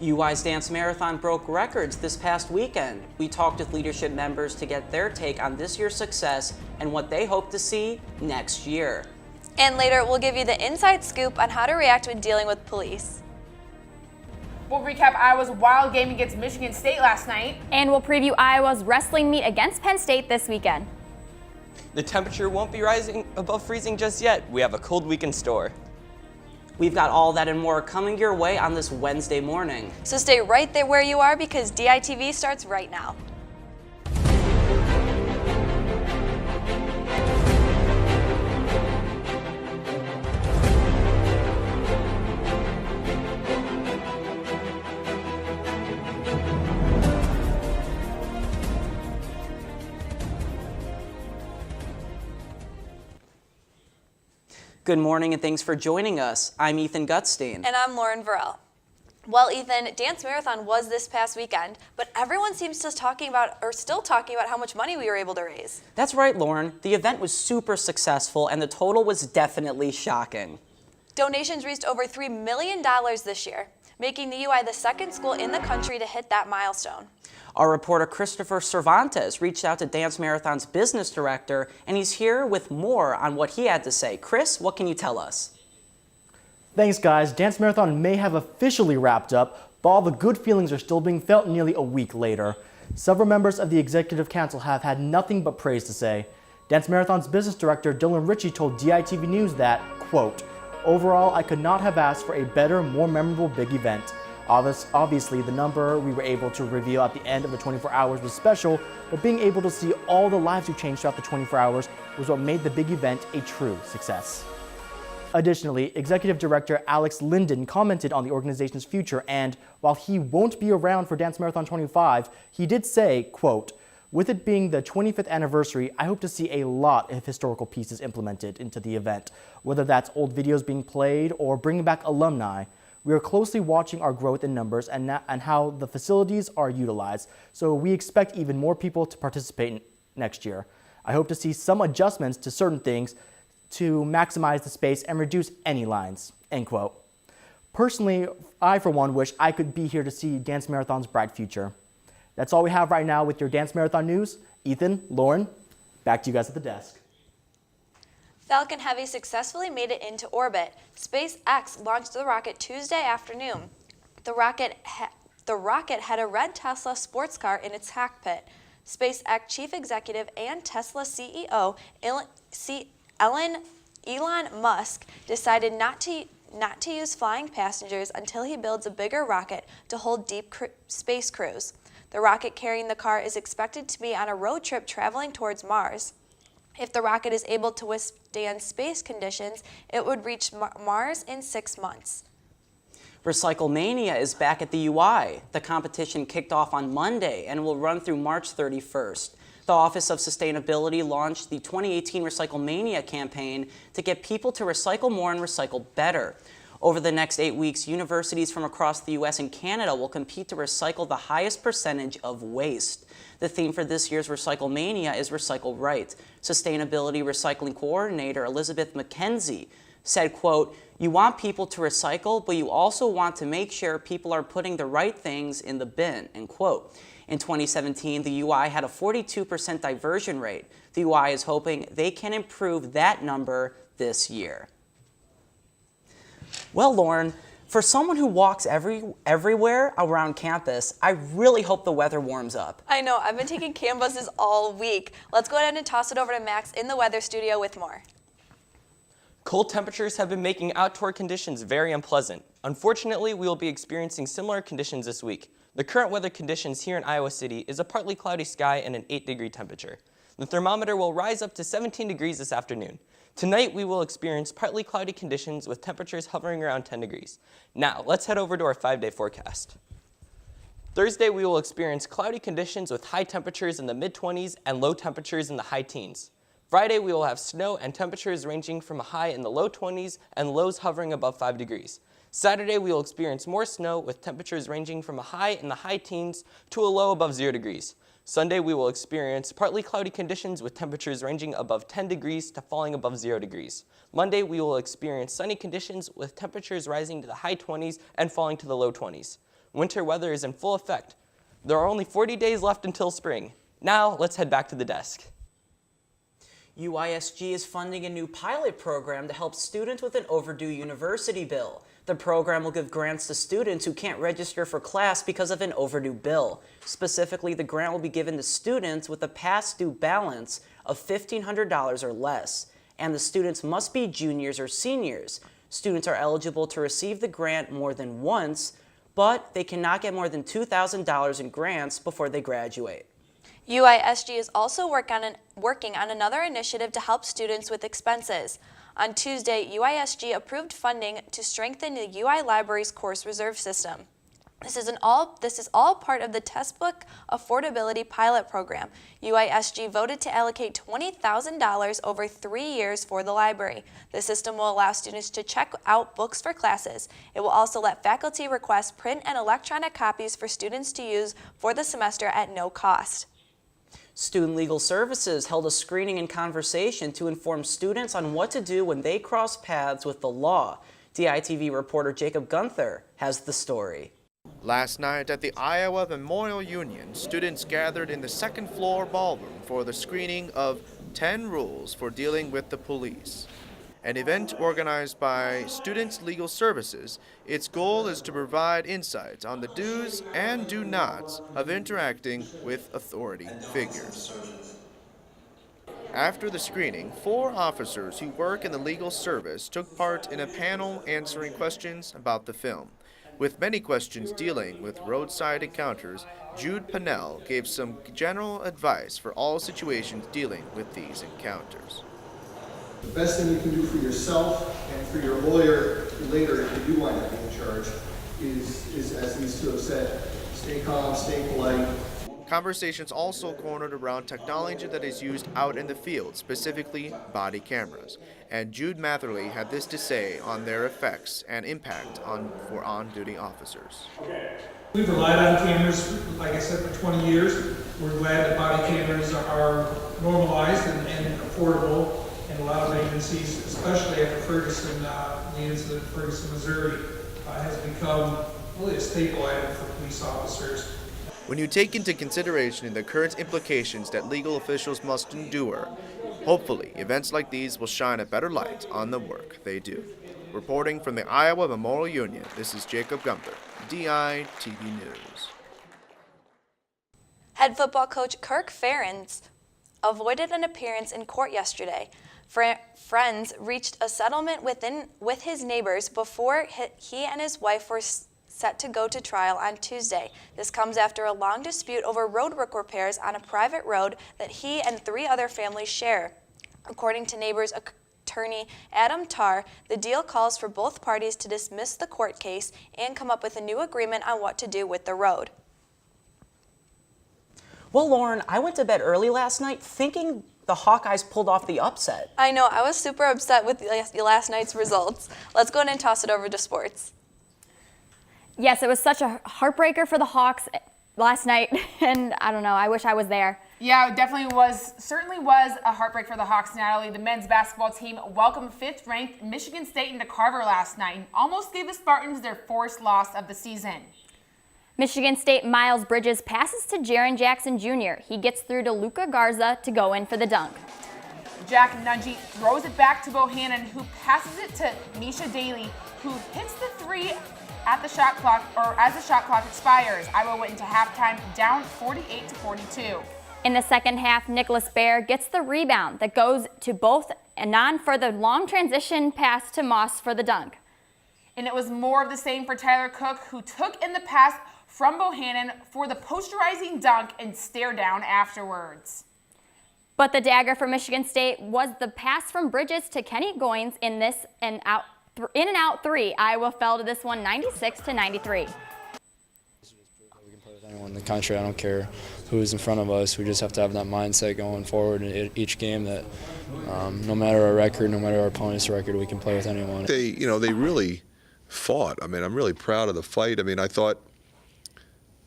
UI's Dance Marathon broke records this past weekend. We talked with leadership members to get their take on this year's success and what they hope to see next year. And later, we'll give you the inside scoop on how to react when dealing with police. We'll recap Iowa's wild game against Michigan State last night. And we'll preview Iowa's wrestling meet against Penn State this weekend. The temperature won't be rising above freezing just yet. We have a cold week in store. We've got all that and more coming your way on this Wednesday morning. So stay right there where you are because DITV starts right now. Good morning and thanks for joining us. I'm Ethan Gutstein. And I'm Lauren Varell. Well, Ethan, Dance Marathon was this past weekend, but everyone seems to still talking about how much money we were able to raise. That's right, Lauren. The event was super successful and the total was definitely shocking. Donations reached over $3 million this year, making the UI the second school in the country to hit that milestone. Our reporter Christopher Cervantes reached out to Dance Marathon's business director, and he's here with more on what he had to say. Chris, what can you tell us? Thanks, guys. Dance Marathon may have officially wrapped up, but all the good feelings are still being felt nearly a week later. Several members of the Executive Council have had nothing but praise to say. Dance Marathon's business director, Dylan Ritchie, told DITV News that, quote, "Overall, I could not have asked for a better, more memorable big event. Obviously, the number we were able to reveal at the end of the 24 hours was special, but being able to see all the lives who changed throughout the 24 hours was what made the big event a true success." Additionally, Executive Director Alex Linden commented on the organization's future, and while he won't be around for Dance Marathon 25, he did say, quote, "With it being the 25th anniversary, I hope to see a lot of historical pieces implemented into the event, whether that's old videos being played or bringing back alumni. We are closely watching our growth in numbers and how the facilities are utilized, so we expect even more people to participate next year. I hope to see some adjustments to certain things to maximize the space and reduce any lines," end quote. Personally, I for one wish I could be here to see Dance Marathon's bright future. That's all we have right now with your Dance Marathon news. Ethan, Lauren, back to you guys at the desk. Falcon Heavy successfully made it into orbit. SpaceX launched the rocket Tuesday afternoon. The rocket had a red Tesla sports car in its cockpit. SpaceX chief executive and Tesla CEO Elon Musk decided not to use flying passengers until he builds a bigger rocket to hold deep space crews. The rocket carrying the car is expected to be on a road trip traveling towards Mars. If the rocket is able to withstand space conditions, it would reach Mars in 6 months. Recyclemania is back at the UI. The competition kicked off on Monday and will run through March 31st. The Office of Sustainability launched the 2018 Recyclemania campaign to get people to recycle more and recycle better. Over the next 8 weeks, universities from across the U.S. and Canada will compete to recycle the highest percentage of waste. The theme for this year's Recyclemania is Recycle Right. Sustainability Recycling Coordinator Elizabeth McKenzie said, quote, "You want people to recycle, but you also want to make sure people are putting the right things in the bin," end quote. In 2017, the UI had a 42% diversion rate. The UI is hoping they can improve that number this year. Well, Lauren, for someone who walks everywhere around campus, I really hope the weather warms up. I know, I've been taking CAN buses all week. Let's go ahead and toss it over to Max in the weather studio with more. Cold temperatures have been making outdoor conditions very unpleasant. Unfortunately, we will be experiencing similar conditions this week. The current weather conditions here in Iowa City is a partly cloudy sky and an 8-degree temperature. The thermometer will rise up to 17 degrees this afternoon. Tonight, we will experience partly cloudy conditions with temperatures hovering around 10 degrees. Now, let's head over to our 5-day forecast. Thursday, we will experience cloudy conditions with high temperatures in the mid-20s and low temperatures in the high teens. Friday, we will have snow and temperatures ranging from a high in the low 20s and lows hovering above 5 degrees. Saturday, we will experience more snow with temperatures ranging from a high in the high teens to a low above 0 degrees. Sunday, we will experience partly cloudy conditions with temperatures ranging above 10 degrees to falling above 0 degrees. Monday, we will experience sunny conditions with temperatures rising to the high 20s and falling to the low 20s. winter weather is in full effect. There are only 40 days left until spring. Now, let's head back to the desk. UISG is funding a new pilot program to help students with an overdue university bill. The program will give grants to students who can't register for class because of an overdue bill. Specifically, the grant will be given to students with a past due balance of $1,500 or less, and the students must be juniors or seniors. Students are eligible to receive the grant more than once, but they cannot get more than $2,000 in grants before they graduate. UISG is also working on another initiative to help students with expenses. On Tuesday, UISG approved funding to strengthen the UI Library's course reserve system. This is all part of the textbook affordability pilot program. UISG voted to allocate $20,000 over 3 years for the library. The system will allow students to check out books for classes. It will also let faculty request print and electronic copies for students to use for the semester at no cost. Student Legal Services held a screening and conversation to inform students on what to do when they cross paths with the law. DITV reporter Jacob Gunther has the story. Last night at the Iowa Memorial Union, students gathered in the second floor ballroom for the screening of 10 rules for dealing with the police. An event organized by Students Legal Services, its goal is to provide insights on the do's and do nots of interacting with authority figures. After the screening, 4 officers who work in the legal service took part in a panel answering questions about the film. With many questions dealing with roadside encounters, Jude Pennell gave some general advice for all situations dealing with these encounters. The best thing you can do for yourself and for your lawyer later if you do wind up being charged is, as these two have said, stay calm, stay polite. Conversations also cornered around technology that is used out in the field, specifically body cameras. And Jude Matherly had this to say on their effects and impact for on-duty officers. We've relied on cameras, like I said, for 20 years. We're glad that body cameras are normalized and affordable. And a lot of agencies, especially after Ferguson, the incident in Ferguson, Missouri, has become really a staple item for police officers. When you take into consideration the current implications that legal officials must endure, hopefully events like these will shine a better light on the work they do. Reporting from the Iowa Memorial Union, this is Jacob Gunther, DITV News. Head football coach Kirk Ferentz avoided an appearance in court yesterday. Friends reached a settlement with his neighbors before he and his wife were set to go to trial on Tuesday. This comes after a long dispute over roadwork repairs on a private road that he and 3 other families share. According to neighbors attorney Adam Tarr, the deal calls for both parties to dismiss the court case and come up with a new agreement on what to do with the road. Well, Lauren, I went to bed early last night thinking the Hawkeyes pulled off the upset. I know, I was super upset with last night's results. Let's go ahead and toss it over to sports. Yes, it was such a heartbreaker for the Hawks last night, and I don't know, I wish I was there. Yeah, it definitely was, certainly was a heartbreak for the Hawks, Natalie. The men's basketball team welcomed 5th-ranked Michigan State into Carver last night and almost gave the Spartans their 4th loss of the season. Michigan State Miles Bridges passes to Jaren Jackson Jr. He gets through to Luka Garza to go in for the dunk. Jack Nungy throws it back to Bohannon, who passes it to Misha Daly, who hits the 3 at the shot clock, or as the shot clock expires. Iowa went into halftime down 48-42. In the second half, Nicholas Baer gets the rebound that goes to both Anand for the long transition pass to Moss for the dunk. And it was more of the same for Tyler Cook, who took in the pass from Bohannon for the posterizing dunk and stare down afterwards. But the dagger for Michigan State was the pass from Bridges to Kenny Goins in this in and out 3. Iowa fell to this one 96-93. We can play with anyone in the country. I don't care who's in front of us. We just have to have that mindset going forward in each game that no matter our record, no matter our opponent's record, we can play with anyone. They really fought. I mean, I'm really proud of the fight. I mean, I thought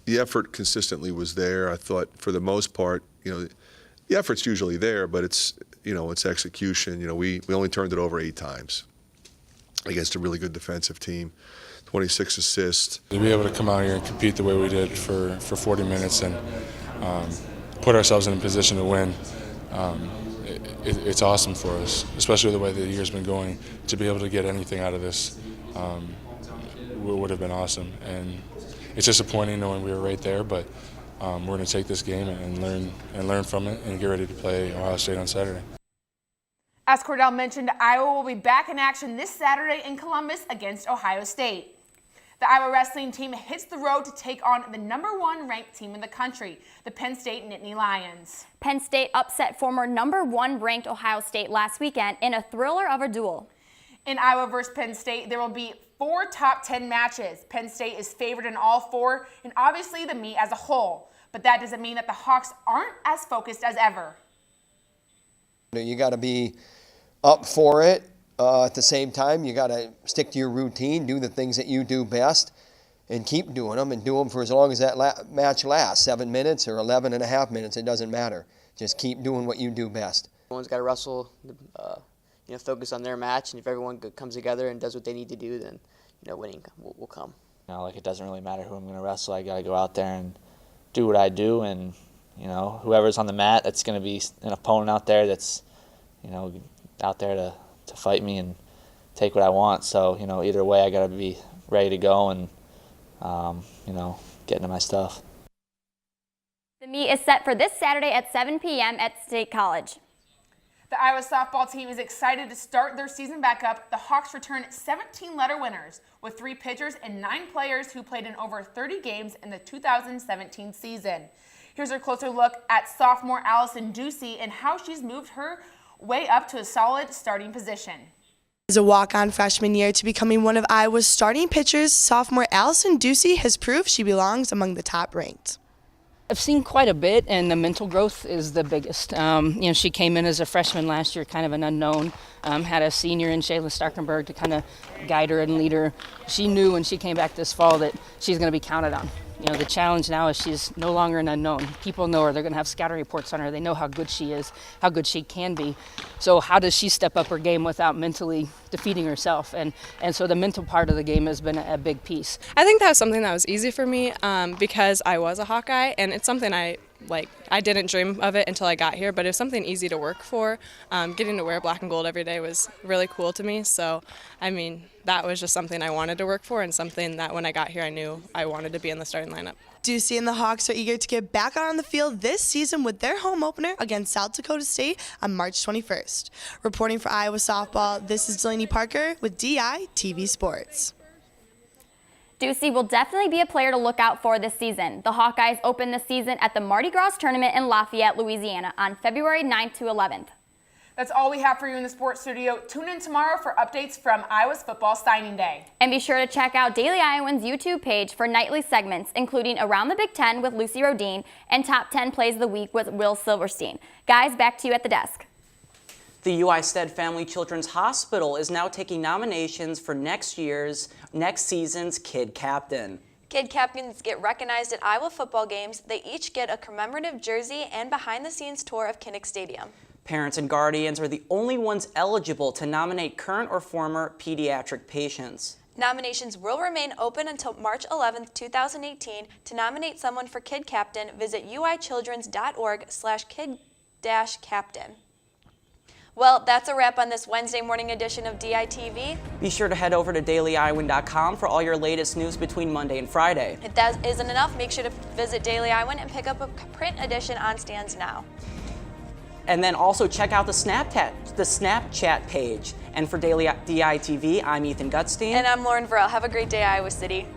the effort consistently was there. I thought for the most part, the effort's usually there, but it's execution. We only turned it over 8 times against a really good defensive team. 26 assists. To be able to come out here and compete the way we did for 40 minutes and put ourselves in a position to win, it's awesome for us, especially the way the year's been going. To be able to get anything out of this would have been awesome. And it's disappointing knowing we were right there, but we're going to take this game and learn from it and get ready to play Ohio State on Saturday. As Cordell mentioned, Iowa will be back in action this Saturday in Columbus against Ohio State. The Iowa wrestling team hits the road to take on the #1 ranked team in the country, the Penn State Nittany Lions. Penn State upset former #1 ranked Ohio State last weekend in a thriller of a duel. In Iowa versus Penn State, there will be 4 top 10 matches. Penn State is favored in all 4, and obviously the meet as a whole. But that doesn't mean that the Hawks aren't as focused as ever. You got to be up for it. At the same time, you got to stick to your routine, do the things that you do best, and keep doing them, and do them for as long as that match lasts, 7 minutes or 11 and a half minutes, it doesn't matter. Just keep doing what you do best. Everyone's got to wrestle, focus on their match, and if everyone comes together and does what they need to do, then, winning will come. It doesn't really matter who I'm going to wrestle. I got to go out there and do what I do, and, whoever's on the mat, that's going to be an opponent out there that's, out there to fight me and take what I want. So, either way, I got to be ready to go and, get into my stuff. The meet is set for this Saturday at 7 p.m. at State College. The Iowa softball team is excited to start their season back up. The Hawks return 17 letter winners with 3 pitchers and 9 players who played in over 30 games in the 2017 season. Here's a closer look at sophomore Allison Ducey and how she's moved her way up to a solid starting position. As a walk-on freshman year to becoming one of Iowa's starting pitchers, sophomore Allison Ducey has proved she belongs among the top ranked. I've seen quite a bit, and the mental growth is the biggest. She came in as a freshman last year, kind of an unknown, had a senior in Shayla Starkenberg to kind of guide her and lead her. She knew when she came back this fall that she's going to be counted on. The challenge now is she's no longer an unknown. People know her. They're going to have scouting reports on her. They know how good she is, how good she can be. So how does she step up her game without mentally defeating herself? And so the mental part of the game has been a big piece. I think that was something that was easy for me because I was a Hawkeye, and it's something I didn't dream of it until I got here, but it was something easy to work for. Getting to wear black and gold every day was really cool to me. So, that was just something I wanted to work for and something that when I got here I knew I wanted to be in the starting lineup. Ducey and the Hawks are eager to get back out on the field this season with their home opener against South Dakota State on March 21st. Reporting for Iowa Softball, this is Delaney Parker with DI TV Sports. Ducey will definitely be a player to look out for this season. The Hawkeyes open the season at the Mardi Gras Tournament in Lafayette, Louisiana on February 9th to 11th. That's all we have for you in the sports studio. Tune in tomorrow for updates from Iowa's football signing day. And be sure to check out Daily Iowan's YouTube page for nightly segments, including Around the Big Ten with Lucy Rodine and Top 10 Plays of the Week with Will Silverstein. Guys, back to you at the desk. The UI Stead Family Children's Hospital is now taking nominations for next season's Kid Captain. Kid captains get recognized at Iowa football games. They each get a commemorative jersey and behind-the-scenes tour of Kinnick Stadium. Parents and guardians are the only ones eligible to nominate current or former pediatric patients. Nominations will remain open until March 11, 2018. To nominate someone for Kid Captain, visit uichildrens.org/kid-captain. Well, that's a wrap on this Wednesday morning edition of DITV. Be sure to head over to dailyiowan.com for all your latest news between Monday and Friday. If that isn't enough, make sure to visit Daily Iowan and pick up a print edition on stands now. And then also check out the Snapchat page. And for Daily DITV, I'm Ethan Gutstein. And I'm Lauren Varell. Have a great day, Iowa City.